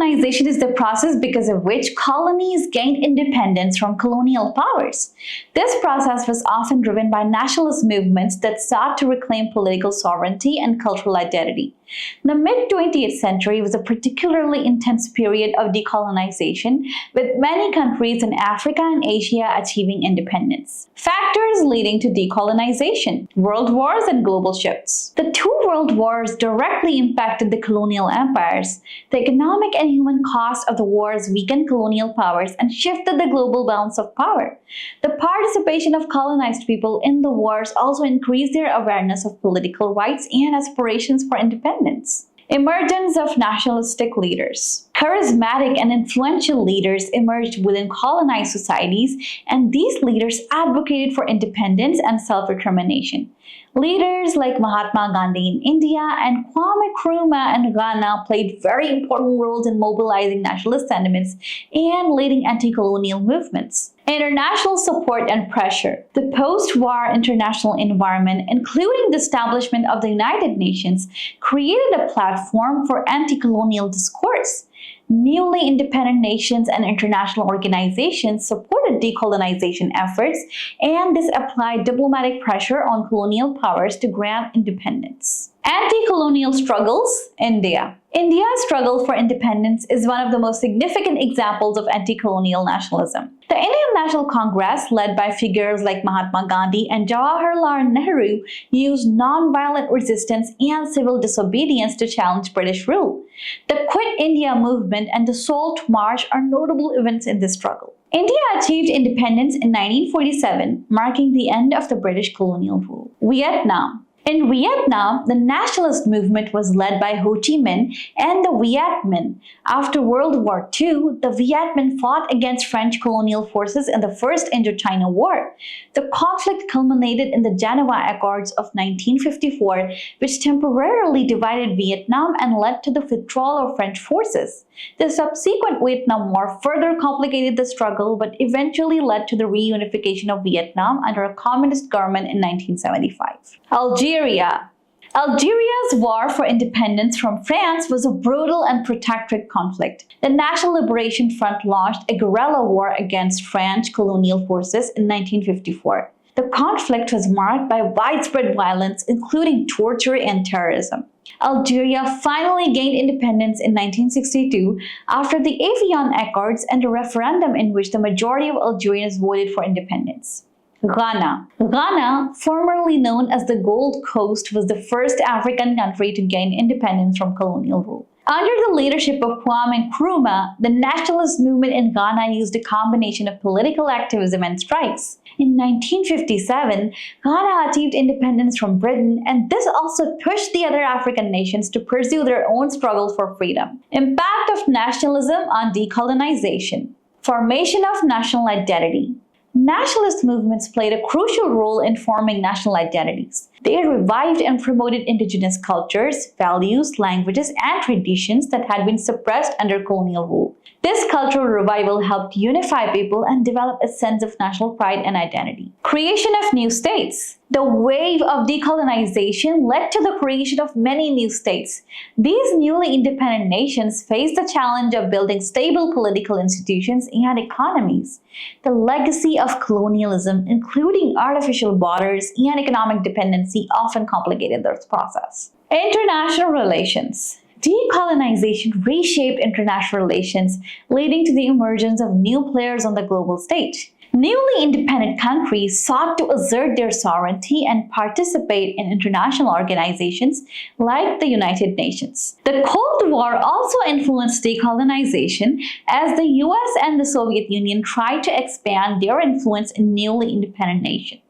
Decolonization is the process because of which colonies gained independence from colonial powers. This process was often driven by nationalist movements that sought to reclaim political sovereignty and cultural identity. The mid-20th century was a particularly intense period of decolonization, with many countries in Africa and Asia achieving independence. Factors leading to decolonization: world wars and global shifts. The two world wars directly impacted the colonial empires. The economic and human cost of the wars weakened colonial powers and shifted the global balance of power. The participation of colonized people in the wars also increased their awareness of political rights and aspirations for independence. Emergence of nationalistic leaders. Charismatic and influential leaders emerged within colonized societies, and these leaders advocated for independence and self-determination. Leaders like Mahatma Gandhi in India and Kwame Nkrumah in Ghana played very important roles in mobilizing nationalist sentiments and leading anti-colonial movements. International support and pressure. The post-war international environment, including the establishment of the United Nations, created a platform for anti-colonial discourse. Newly independent nations and international organizations supported decolonization efforts, and this applied diplomatic pressure on colonial powers to grant independence. Anti-colonial struggles. India. India's struggle for independence is one of the most significant examples of anti-colonial nationalism. The Indian National Congress, led by figures like Mahatma Gandhi and Jawaharlal Nehru, used non-violent resistance and civil disobedience to challenge British rule. The Quit India movement and the Salt March are notable events in this struggle. India achieved independence in 1947, marking the end of the British colonial rule. Vietnam. In Vietnam, the nationalist movement was led by Ho Chi Minh and the Viet Minh. After World War II, the Viet Minh fought against French colonial forces in the First Indochina War. The conflict culminated in the Genoa Accords of 1954, which temporarily divided Vietnam and led to the withdrawal of French forces. The subsequent Vietnam War further complicated the struggle, but eventually led to the reunification of Vietnam under a communist government in 1975. Algeria. Algeria's war for independence from France was a brutal and protracted conflict. The National Liberation Front launched a guerrilla war against French colonial forces in 1954. The conflict was marked by widespread violence, including torture and terrorism. Algeria finally gained independence in 1962 after the Evian Accords and a referendum in which the majority of Algerians voted for independence. Ghana. Ghana, formerly known as the Gold Coast, was the first African country to gain independence from colonial rule. Under the leadership of Kwame Nkrumah, the nationalist movement in Ghana used a combination of political activism and strikes. In 1957, Ghana achieved independence from Britain, and this also pushed the other African nations to pursue their own struggle for freedom. Impact of nationalism on decolonization. Formation of national identity. Nationalist movements played a crucial role in forming national identities. They revived and promoted indigenous cultures, values, languages, and traditions that had been suppressed under colonial rule. This cultural revival helped unify people and develop a sense of national pride and identity. Creation of new states. The wave of decolonization led to the creation of many new states. These newly independent nations faced the challenge of building stable political institutions and economies. The legacy of colonialism, including artificial borders and economic dependency, often complicated this process. International relations. Decolonization reshaped international relations, leading to the emergence of new players on the global stage. Newly independent countries sought to assert their sovereignty and participate in international organizations like the United Nations. The Cold War also influenced decolonization as the US and the Soviet Union tried to expand their influence in newly independent nations.